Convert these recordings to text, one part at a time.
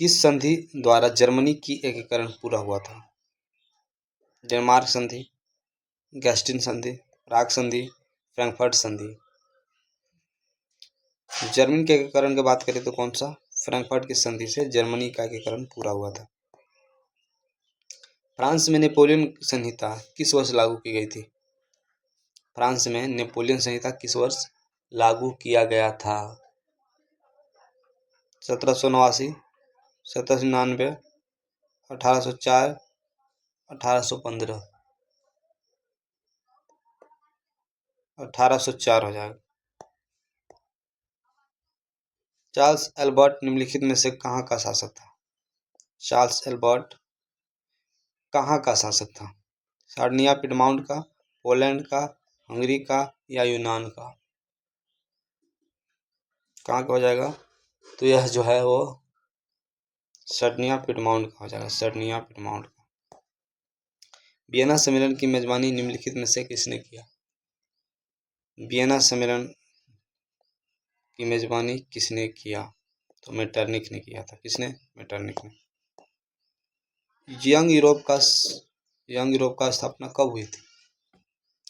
किस संधि द्वारा जर्मनी की एकीकरण पूरा हुआ था? डेनमार्क संधि, गैस्टिन संधि, प्राग संधि, फ्रैंकफर्ट संधि। जर्मनी के एकीकरण की बात करें तो कौन सा? फ्रैंकफर्ट की संधि से जर्मनी का एकीकरण पूरा हुआ था। फ्रांस में नेपोलियन संहिता किस वर्ष लागू की गई थी? फ्रांस में नेपोलियन संहिता किस वर्ष लागू किया गया था? 1789, 1799, 1804, 1815। 1804 हो जाएगा। चार्ल्स एल्बर्ट निम्नलिखित में से कहाँ का शासक था? चार्ल्स एल्बर्ट कहाँ का शासक था? सार्डिनिया, पिडमाउंट का, पोलैंड का, हंगरी का या यूनान का? कहाँ का हो जाएगा? तो यह जो है वो सार्डिनिया पिडमाउंट का हो जाएगा, सार्डिनिया पिडमाउंट का। वियना सम्मेलन की मेजबानी निम्नलिखित में से किसने किया? वियना सम्मेलन की मेजबानी किसने किया? तो मेटरनिख ने किया था। किसने? मेटरनिख ने। यंग यूरोप का स्थापना कब हुई थी?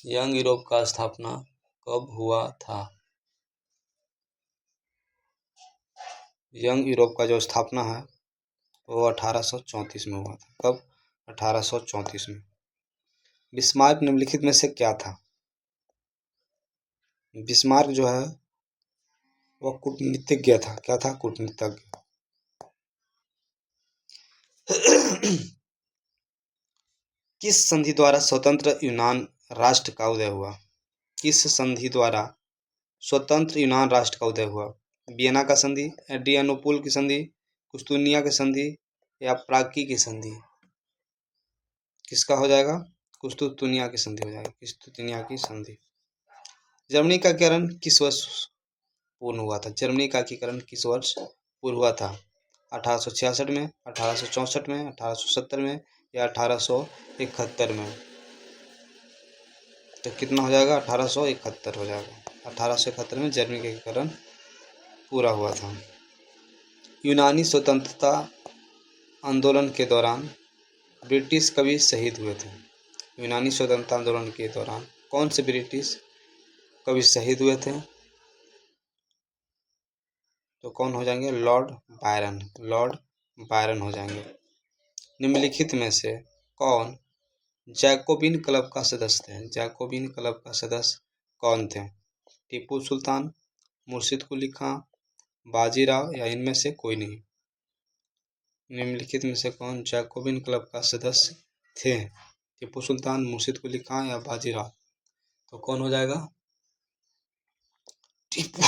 यंग यूरोप का स्थापना कब हुआ था? यंग यूरोप का जो स्थापना है वो 1834 में हुआ था। कब? 1834 में। बिस्मार्क निम्नलिखित में से क्या था? बिस्मार्क जो है वह कूटनीतिज्ञ था। क्या था? कूटनीतिज्ञ। किस संधि द्वारा स्वतंत्र यूनान राष्ट्र का उदय हुआ? किस संधि द्वारा स्वतंत्र यूनान राष्ट्र का उदय हुआ? वियना का संधि, एड्रियानोपुल की संधि, कुस्तुनिया की संधि या प्रागी की संधि? किसका हो जाएगा? कुस्तुनिया की संधि हो जाएगी। कुस्तुनिया की संधि। जर्मनी का एकीकरण किस वर्ष पूर्ण हुआ था? जर्मनी का एकीकरण किस वर्ष पूर्ण हुआ था? 1866 में, 1864 में, 1870 में या 1871 में? तो कितना हो जाएगा? 1871 हो जाएगा। 1871 में जर्मनी का एकीकरण पूरा हुआ था। यूनानी स्वतंत्रता आंदोलन के दौरान ब्रिटिश कवि शहीद हुए थे। यूनानी स्वतंत्रता आंदोलन के दौरान कौन से ब्रिटिश कवि शहीद हुए थे? तो कौन हो जाएंगे? Lord Byron. लॉर्ड बायरन हो जाएंगे। निम्नलिखित में से कौन जैकोबिन क्लब का सदस्य थे? जैकोबिन क्लब का सदस्य कौन थे? टीपू सुल्तान, मुर्शिद कुली खां, बाजीराव या इनमें से कोई नहीं? निम्नलिखित में से कौन जैकोबिन क्लब का सदस्य थे? टीपू सुल्तान, मुर्शिद कुली खां या बाजीराव? तो कौन हो जाएगा? टीपू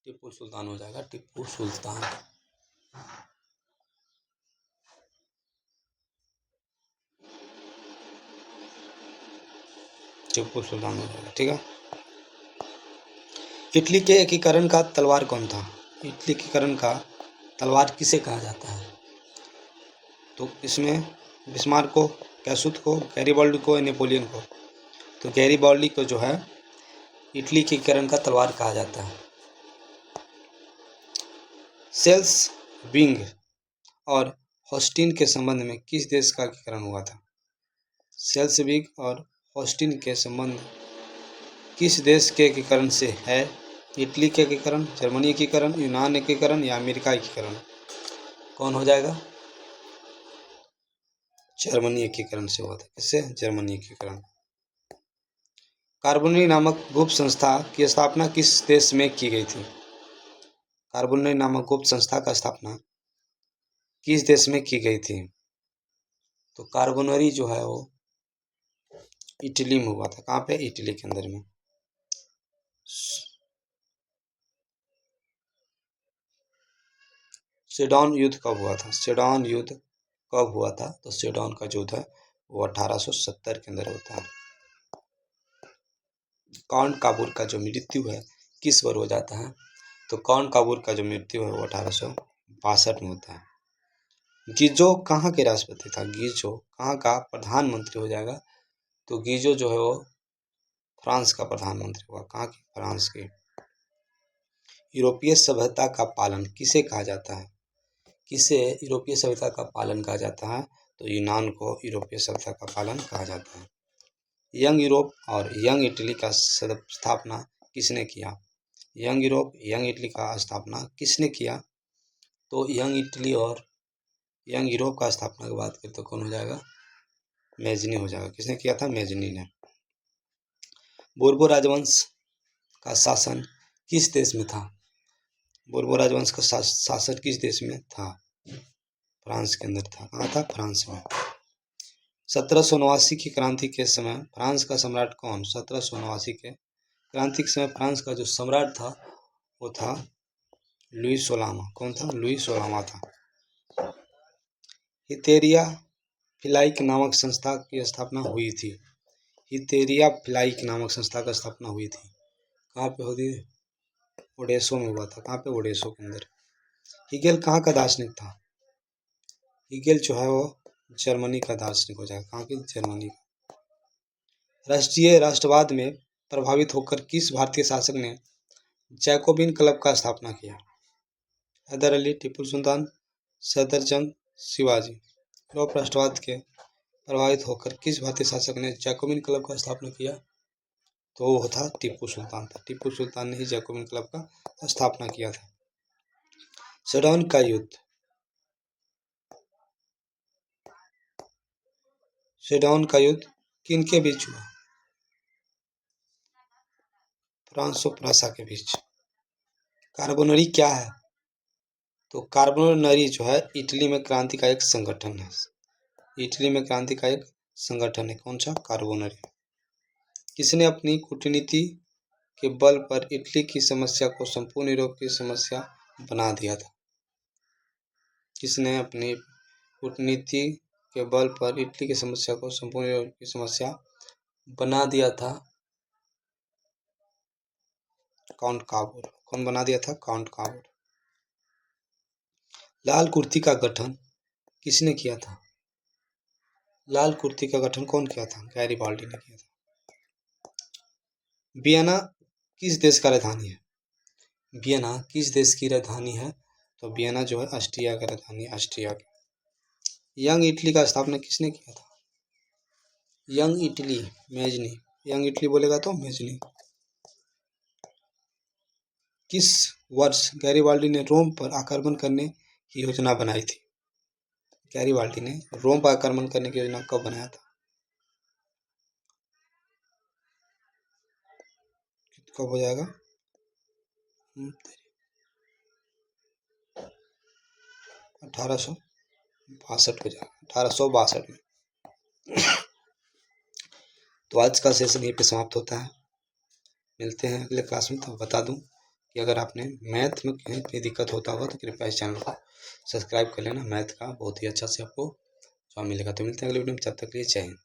टीपू सुल्तान हो जाएगा। टीपू सुल्तान। टीपू सुल्तान हो जाएगा। ठीक है। इटली के एकीकरण का तलवार कौन था? इटली एकीकरण का तलवार किसे कहा जाता है? तो इसमें बिस्मार्क को, कैसूत को, गैरीबाल्डी को या नेपोलियन को? तो गैरीबाल्डी को जो है इटली के एकीकरण का तलवार कहा जाता है। सेल्स विंग और होस्टिन के संबंध में किस देश का एकीकरण हुआ था? सेल्स विंग और होस्टिन के संबंध किस देश के एकीकरण से है? इटली के एकीकरण, जर्मनी एकीकरण, यूनान एकीकरण या अमेरिका एकीकरण? कौन हो जाएगा? जर्मनी एकीकरण से हुआ था। किससे? जर्मनी एकीकरण। कार्बोनी नामक गुप्त संस्था की स्थापना किस देश में की गई थी? कार्बोनी नामक गुप्त संस्था का स्थापना किस देश में की गई थी? तो कार्बोनरी जो है वो इटली में हुआ था। कहाँ पे? इटली के अंदर में। सेडॉन युद्ध कब हुआ था? सेडॉन युद्ध कब हुआ था? तो सेडॉन का युद्ध है वो 1870 के अंदर होता है। काउंट काबूर का जो मृत्यु है किस वर्ष हो जाता है? तो काउंट काबूर का जो मृत्यु है वो 1862 में होता है। गीजो कहाँ के राष्ट्रपति था? गीजो कहाँ का प्रधानमंत्री हो जाएगा? तो गीजो जो है वो फ्रांस का प्रधानमंत्री हुआ। कहाँ की? फ्रांस की। यूरोपीय सभ्यता का पालन किसे कहा जाता है? किसे यूरोपीय सभ्यता का पालन कहा जाता है? तो यूनान को यूरोपीय सभ्यता का पालन कहा जाता है। यंग यूरोप और यंग इटली का स्थापना किसने किया? यंग यूरोप यंग इटली का स्थापना किसने किया? तो यंग इटली और यंग यूरोप का स्थापना की बात करें तो कौन हो जाएगा? मेजनी हो जाएगा। किसने किया था? मेजनी ने। बोर्बो राजवंश का शासन किस देश में था? बोर्बो राजवंश का शासन किस देश में था? फ्रांस के अंदर था। कहाँ था? फ्रांस में। 1789 की क्रांति के समय फ्रांस का सम्राट कौन? 1789 के क्रांति के समय फ्रांस का जो सम्राट था वो था लुई 16वां। कौन था? लुई 16वां था। हितेरिया फिलाइक नामक संस्था की स्थापना हुई थी। हितेरिया फिलाइक नामक संस्था की स्थापना हुई थी। कहाँ पे हुई? ओडेसो में हुआ था। कहाँ पे? ओडेसो के अंदर। हीगेल कहाँ का दार्शनिक था? हीगेल जो है वो जर्मनी का दार्शनिक हो जाएगा। कहाँ की? जर्मनी का। राष्ट्रीय राष्ट्रवाद में प्रभावित होकर किस भारतीय शासक ने जैकोबिन क्लब का स्थापना किया? हैदर अली, टीपू सुल्तान, सफदरजंग, शिवाजी। यूरोप राष्ट्रवाद के प्रभावित होकर किस भारतीय शासक ने जैकोबिन क्लब का स्थापना किया? तो वो था टीपू सुल्तान था। टीपू सुल्तान ने ही जैकोबिन क्लब का स्थापना किया था। सेडौन का युद्ध, सेडौन का युद्ध किनके बीच हुआ? फ्रांस और प्रासा के बीच। कार्बोनरी क्या है? तो कार्बोनरी जो है इटली में क्रांति का एक संगठन है। इटली में क्रांति का एक संगठन है। कौन सा? कार्बोनरी। किसने अपनी कूटनीति के बल पर इटली की समस्या को संपूर्ण यूरोप की समस्या बना दिया था? किसने अपनी कूटनीति के बल पर इटली की समस्या को संपूर्ण यूरोप की समस्या बना दिया था? काउंट काबूर। कौन बना दिया था? काउंट काबूर। लाल कुर्ती का गठन किसने किया था? लाल कुर्ती का गठन कौन किया था? गैरिबाल्डी ने किया था। वियना किस देश का राजधानी है? वियना किस देश की राजधानी है? तो वियना जो है ऑस्ट्रिया का राजधानी है। ऑस्ट्रिया की। यंग इटली का स्थापना किसने किया था? Young Italy Mazzini. Young Italy बोलेगा तो मेजनी। किस वर्ष गैरिबाल्डी ने रोम पर आक्रमण करने की योजना बनाई थी? गैरिबाल्डी ने रोम पर आक्रमण करने की योजना कब बनाया था? कब हो जाएगा? 1862 हो जाएगा। 1862 में। तो आज का सेशन यहीं पे समाप्त होता है। मिलते हैं अगले क्लास में। तो बता दूं कि अगर आपने मैथ में कहीं भी दिक्कत होता होगा तो कृपया इस चैनल को सब्सक्राइब कर लेना। मैथ का बहुत ही अच्छा से आपको जवाब मिलेगा। तो मिलते हैं अगले वीडियो में। जब तक के लिए जय हिंद।